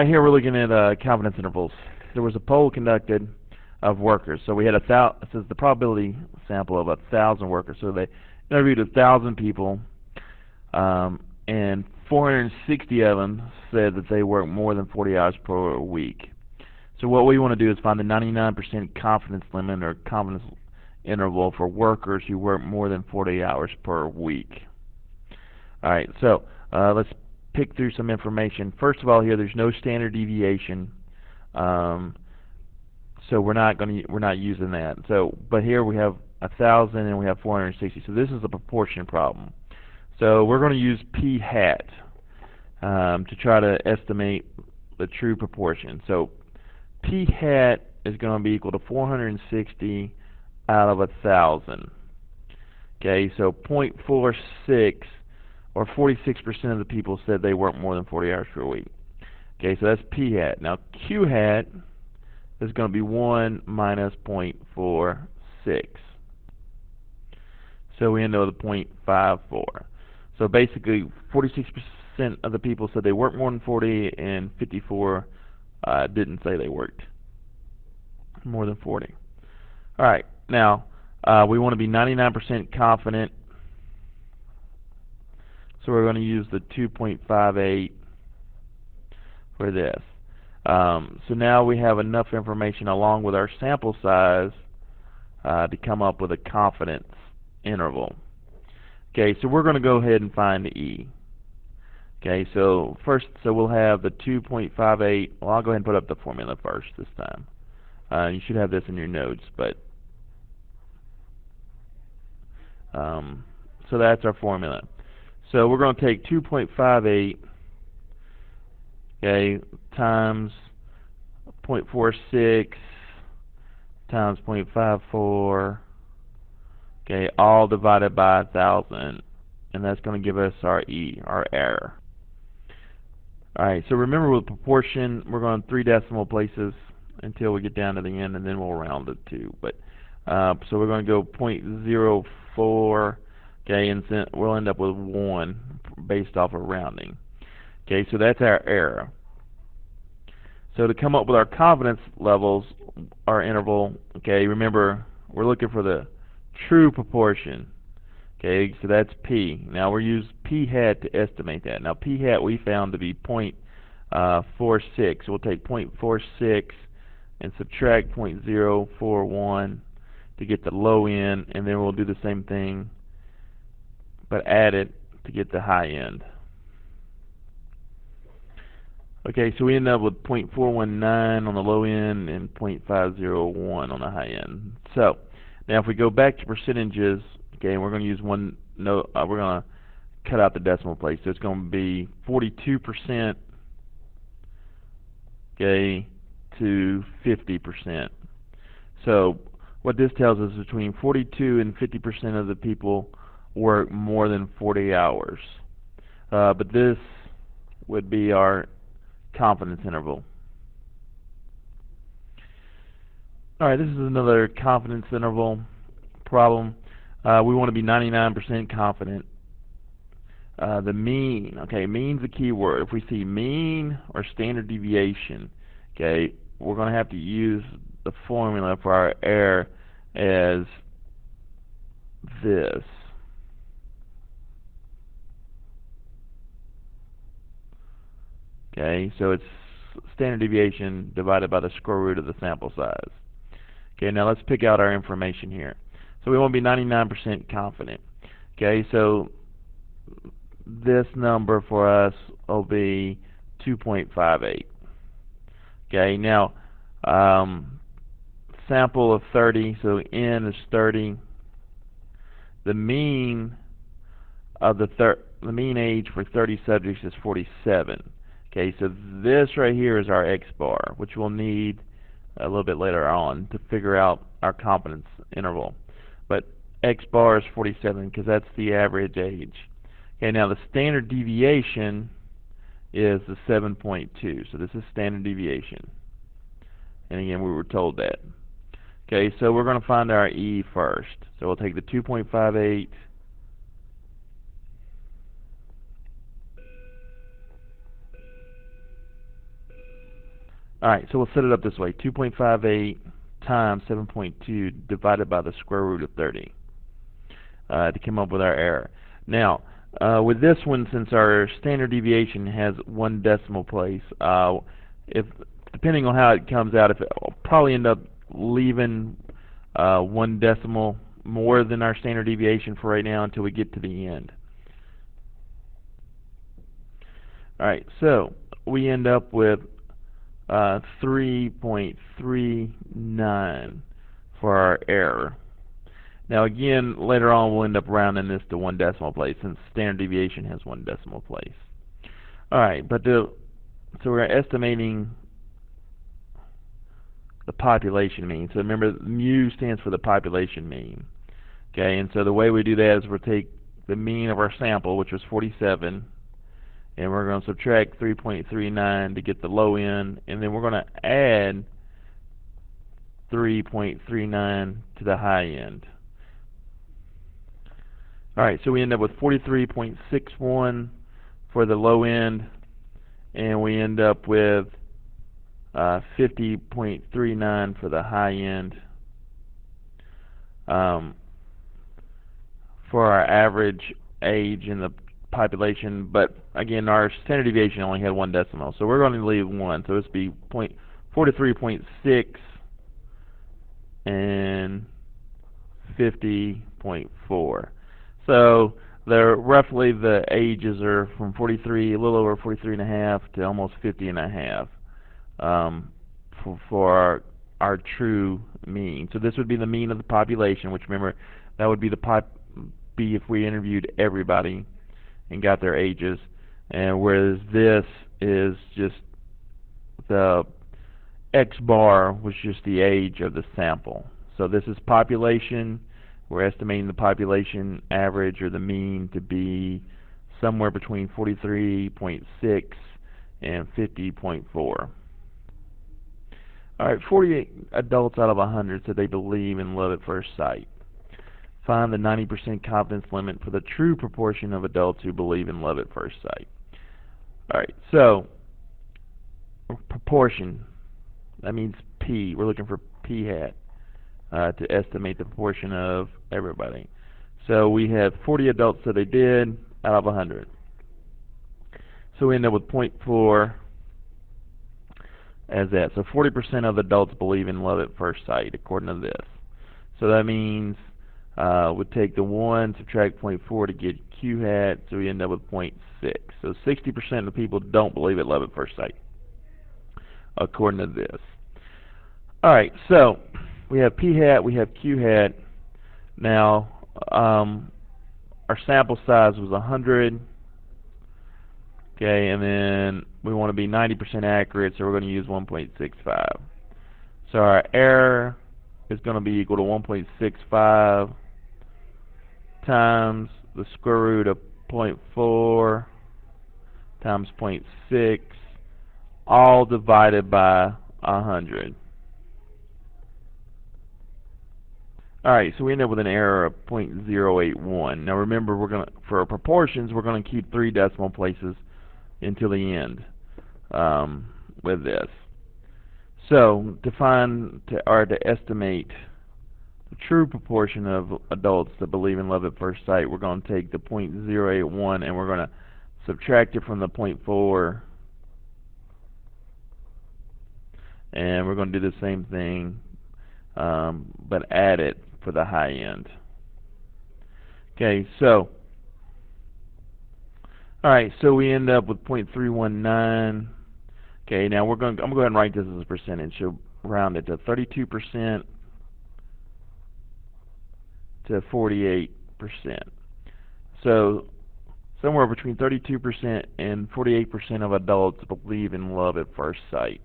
Right here we're looking at confidence intervals. There was a poll conducted of workers. So we had it says the probability sample of 1,000 workers. So they interviewed 1,000 people, and 460 of them said that they work more than 40 hours per week. So what we want to do is find the 99% confidence limit or confidence interval for workers who work more than 40 hours per week. All right, so let's pick through some information. First of all, here there's no standard deviation, so we're not using that. So, but here we have 1,000 and we have 460. So this is a proportion problem. So we're going to use p hat to try to estimate the true proportion. So p hat is going to be equal to 460 out of 1,000. Okay, so 0.46 or 46% of the people said they work more than 40 hours per week. Okay, so that's p hat. Now q hat is going to be 1 minus 0.46. So we end up with a 0.54. So basically 46% of the people said they worked more than 40 and 54 didn't say they worked more than 40. Alright, now we want to be 99% confident. So we're going to use the 2.58 for this. So now we have enough information along with our sample size to come up with a confidence interval. Okay, so we're going to go ahead and find the E. Okay, so first, we'll have the 2.58. Well, I'll go ahead and put up the formula first this time. You should have this in your notes, but so that's our formula. So we're going to take 2.58, okay, times 0.46 times 0.54, okay, all divided by 1,000, and that's going to give us our E, our error. Alright, so remember with proportion, we're going 3 decimal places until we get down to the end, and then we'll round it to. But so we're going to go 0.04, okay, and we'll end up with 1 based off of rounding. Okay, so that's our error. So to come up with our confidence levels, our interval, okay, remember we're looking for the true proportion. Okay, so that's P. Now we're using P hat to estimate that. Now P hat we found to be 0.46. We'll take 0.46 and subtract 0.041 to get the low end, and then we'll do the same thing but add it to get the high end. Okay, so we end up with 0.419 on the low end and 0.501 on the high end. So now if we go back to percentages, okay, we're going to use we're going to cut out the decimal place. So it's going to be 42%, okay, to 50%. So what this tells us is between 42 and 50% of the people work more than 40 hours. But this would be our confidence interval. Alright, this is another confidence interval problem. We want to be 99% confident. The mean, okay, mean's a key word. If we see mean or standard deviation, okay, we're going to have to use the formula for our error as this. Okay, so it's standard deviation divided by the square root of the sample size. Okay, now let's pick out our information here. So we want to be 99% confident. Okay, so this number for us will be 2.58. Okay, now sample of 30, so N is 30. The mean of the mean age for 30 subjects is 47. Okay, so this right here is our X bar, which we'll need a little bit later on to figure out our confidence interval. But X bar is 47 because that's the average age. Okay, now the standard deviation is the 7.2. So this is standard deviation. And again, we were told that. Okay, so we're going to find our E first. So we'll take the 2.58. Alright, so we'll set it up this way. 2.58 times 7.2 divided by the square root of 30 to come up with our error. Now, with this one, since our standard deviation has 1 decimal place, if depending on how it comes out, if it'll probably end up leaving 1 decimal more than our standard deviation for right now until we get to the end. Alright, so we end up with 3.39 for our error. Now again, later on we'll end up rounding this to 1 decimal place since standard deviation has 1 decimal place. Alright, but so we're estimating the population mean. So remember, mu stands for the population mean. Okay, and so the way we do that is we'll take the mean of our sample, which was 47, and we're going to subtract 3.39 to get the low end, and then we're going to add 3.39 to the high end. Alright, so we end up with 43.61 for the low end, and we end up with 50.39 for the high end. For our average age in the population, but again our standard deviation only had 1 decimal, so we're going to leave 1, so this would be 43.6 and 50.4. So roughly the ages are from 43, a little over 43 and a half to almost 50 and a half for our true mean. So this would be the mean of the population, which remember that would be if we interviewed everybody and got their ages, and whereas this is just the X bar was just the age of the sample. So this is population. We're estimating the population average or the mean to be somewhere between 43.6 and 50.4. Alright, 48 adults out of 100 said they believe in love at first sight. Find the 90% confidence limit for the true proportion of adults who believe in love at first sight. Alright, so proportion, that means P. We're looking for P hat to estimate the proportion of everybody. So we have 40 adults that they did out of 100. So we end up with 0.4 as that. So 40% of adults believe in love at first sight, according to this. So that means we'd take the 1, subtract 0.4 to get Q hat, so we end up with 0.6. So 60% of people don't believe in love at first sight, according to this. Alright, so we have P hat, we have Q hat. Now, our sample size was 100. Okay, and then we want to be 90% accurate, so we're going to use 1.65. So our error is going to be equal to 1.65 times the square root of 0.4 times 0.6, all divided by 100. Alright, so we end up with an error of 0.081. Now remember, for our proportions, we're going to keep 3 decimal places until the end with this. So to estimate the true proportion of adults that believe in love at first sight, we're going to take the 0.081 and we're going to subtract it from the 0.4, and we're going to do the same thing but add it for the high end. Okay, so alright, so we end up with 0.319. Okay, now I'm going to go ahead and write this as a percentage. So round it to 32% to 48%. So somewhere between 32% and 48% of adults believe in love at first sight.